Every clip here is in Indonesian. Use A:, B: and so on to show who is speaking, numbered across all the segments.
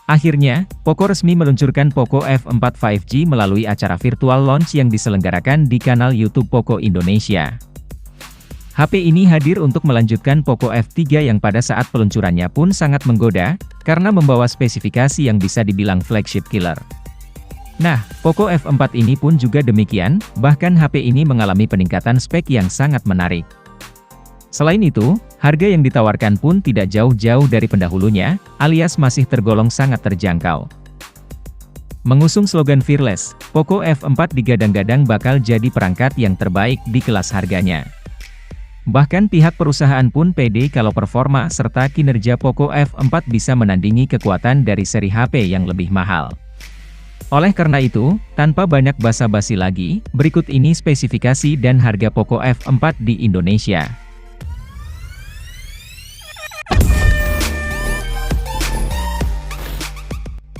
A: Akhirnya, Poco resmi meluncurkan Poco F4 5G melalui acara virtual launch yang diselenggarakan di kanal YouTube Poco Indonesia. HP ini hadir untuk melanjutkan Poco F3 yang pada saat peluncurannya pun sangat menggoda, karena membawa spesifikasi yang bisa dibilang flagship killer. Nah, Poco F4 ini pun juga demikian, bahkan HP ini mengalami peningkatan spek yang sangat menarik. Selain itu, harga yang ditawarkan pun tidak jauh-jauh dari pendahulunya, alias masih tergolong sangat terjangkau. Mengusung slogan Fearless, Poco F4 digadang-gadang bakal jadi perangkat yang terbaik di kelas harganya. Bahkan pihak perusahaan pun pede kalau performa serta kinerja Poco F4 bisa menandingi kekuatan dari seri HP yang lebih mahal. Oleh karena itu, tanpa banyak basa-basi lagi, berikut ini spesifikasi dan harga Poco F4 di Indonesia.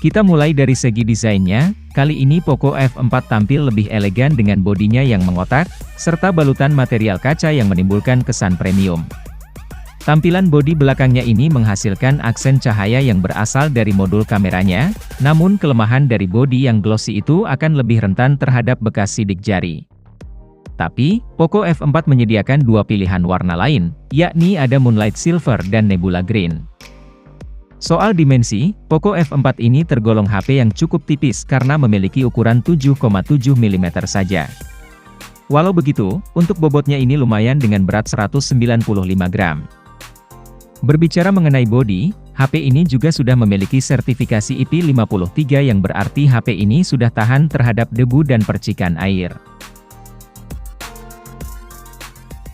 A: Kita mulai dari segi desainnya, kali ini Poco F4 tampil lebih elegan dengan bodinya yang mengotak, serta balutan material kaca yang menimbulkan kesan premium. Tampilan bodi belakangnya ini menghasilkan aksen cahaya yang berasal dari modul kameranya, namun kelemahan dari bodi yang glossy itu akan lebih rentan terhadap bekas sidik jari. Tapi, Poco F4 menyediakan dua pilihan warna lain, yakni ada Moonlight Silver dan Nebula Green. Soal dimensi, Poco F4 ini tergolong HP yang cukup tipis karena memiliki ukuran 7,7 mm saja. Walau begitu, untuk bobotnya ini lumayan dengan berat 195 gram. Berbicara mengenai bodi, HP ini juga sudah memiliki sertifikasi IP53 yang berarti HP ini sudah tahan terhadap debu dan percikan air.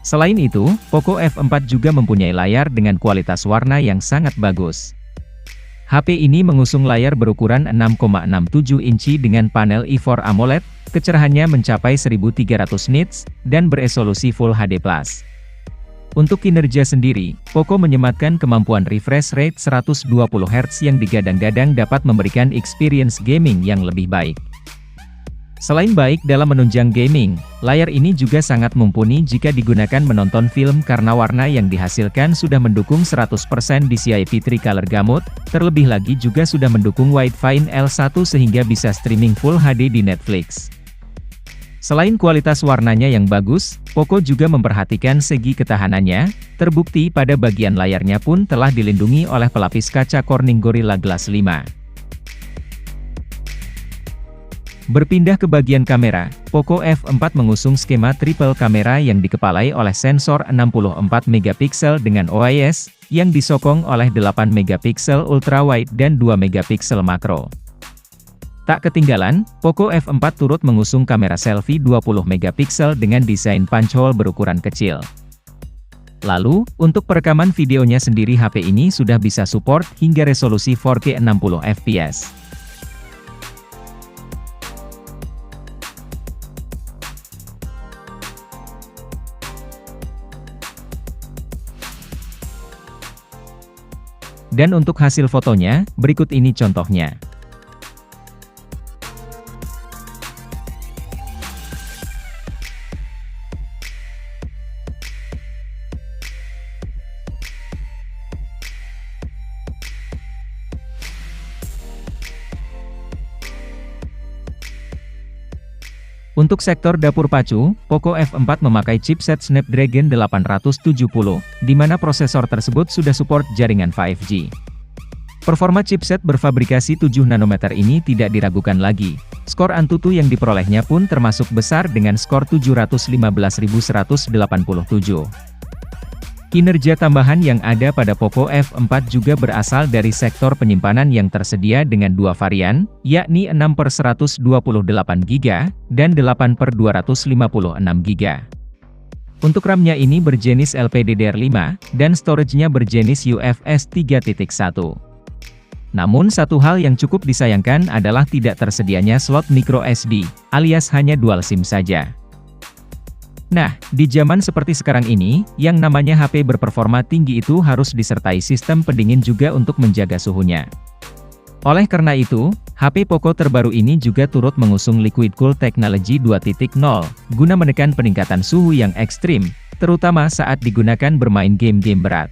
A: Selain itu, Poco F4 juga mempunyai layar dengan kualitas warna yang sangat bagus. HP ini mengusung layar berukuran 6,67 inci dengan panel I4 AMOLED, kecerahannya mencapai 1300 nits, dan beresolusi Full HD+. Untuk kinerja sendiri, Poco menyematkan kemampuan refresh rate 120 Hz yang digadang-gadang dapat memberikan experience gaming yang lebih baik. Selain baik dalam menunjang gaming, layar ini juga sangat mumpuni jika digunakan menonton film karena warna yang dihasilkan sudah mendukung 100% DCI P3 Color Gamut, terlebih lagi juga sudah mendukung Widevine L1 sehingga bisa streaming Full HD di Netflix. Selain kualitas warnanya yang bagus, Poco juga memperhatikan segi ketahanannya, terbukti pada bagian layarnya pun telah dilindungi oleh pelapis kaca Corning Gorilla Glass 5. Berpindah ke bagian kamera, Poco F4 mengusung skema triple kamera yang dikepalai oleh sensor 64 MP dengan OIS, yang disokong oleh 8 MP ultrawide dan 2 MP makro. Tak ketinggalan, Poco F4 turut mengusung kamera selfie 20 MP dengan desain punch hole berukuran kecil. Lalu, untuk perekaman videonya sendiri HP ini sudah bisa support hingga resolusi 4K 60 fps. Dan untuk hasil fotonya, berikut ini contohnya. Untuk sektor dapur pacu, Poco F4 memakai chipset Snapdragon 870, di mana prosesor tersebut sudah support jaringan 5G. Performa chipset berfabrikasi 7 nanometer ini tidak diragukan lagi. Skor Antutu yang diperolehnya pun termasuk besar dengan skor 715.187. Kinerja tambahan yang ada pada Poco F4 juga berasal dari sektor penyimpanan yang tersedia dengan dua varian, yakni 6/128GB dan 8/256GB. Untuk RAM-nya ini berjenis LPDDR5, dan storage-nya berjenis UFS 3.1. Namun satu hal yang cukup disayangkan adalah tidak tersedianya slot micro SD, alias hanya dual SIM saja. Nah, di zaman seperti sekarang ini, yang namanya HP berperforma tinggi itu harus disertai sistem pendingin juga untuk menjaga suhunya. Oleh karena itu, HP Poco terbaru ini juga turut mengusung Liquid Cool Technology 2.0, guna menekan peningkatan suhu yang ekstrim, terutama saat digunakan bermain game-game berat.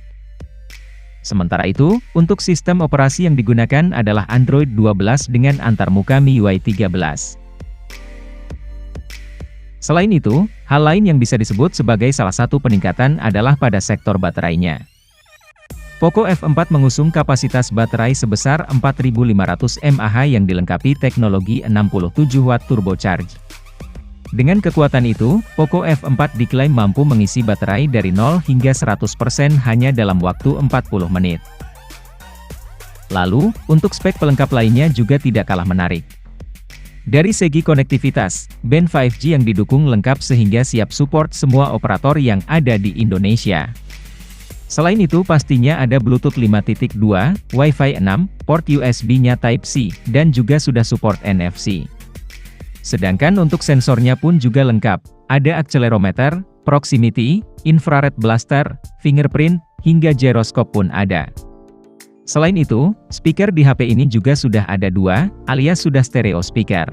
A: Sementara itu, untuk sistem operasi yang digunakan adalah Android 12 dengan antarmuka MIUI 13. Selain itu, hal lain yang bisa disebut sebagai salah satu peningkatan adalah pada sektor baterainya. Poco F4 mengusung kapasitas baterai sebesar 4500 mAh yang dilengkapi teknologi 67 Watt turbocharge. Dengan kekuatan itu, Poco F4 diklaim mampu mengisi baterai dari 0 hingga 100% hanya dalam waktu 40 menit. Lalu, untuk spek pelengkap lainnya juga tidak kalah menarik. Dari segi konektivitas, band 5G yang didukung lengkap sehingga siap support semua operator yang ada di Indonesia. Selain itu pastinya ada Bluetooth 5.2, Wi-Fi 6, port USB-nya Type-C, dan juga sudah support NFC. Sedangkan untuk sensornya pun juga lengkap, ada accelerometer, proximity, infrared blaster, fingerprint, hingga gyroscope pun ada. Selain itu, speaker di HP ini juga sudah ada 2, alias sudah stereo speaker.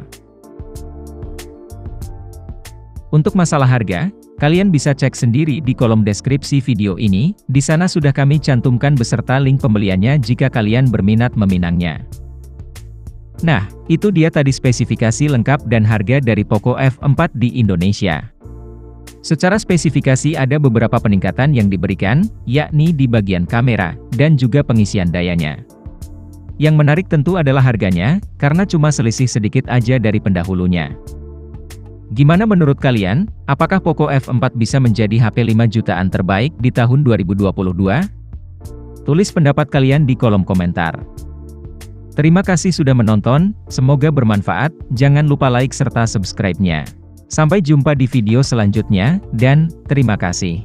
A: Untuk masalah harga, kalian bisa cek sendiri di kolom deskripsi video ini, di sana sudah kami cantumkan beserta link pembeliannya jika kalian berminat meminangnya. Nah, itu dia tadi spesifikasi lengkap dan harga dari Poco F4 di Indonesia. Secara spesifikasi ada beberapa peningkatan yang diberikan, yakni di bagian kamera, dan juga pengisian dayanya. Yang menarik tentu adalah harganya, karena cuma selisih sedikit aja dari pendahulunya. Gimana menurut kalian, apakah Poco F4 bisa menjadi HP 5 jutaan terbaik di tahun 2022? Tulis pendapat kalian di kolom komentar. Terima kasih sudah menonton, semoga bermanfaat, jangan lupa like serta subscribe-nya. Sampai jumpa di video selanjutnya, dan terima kasih.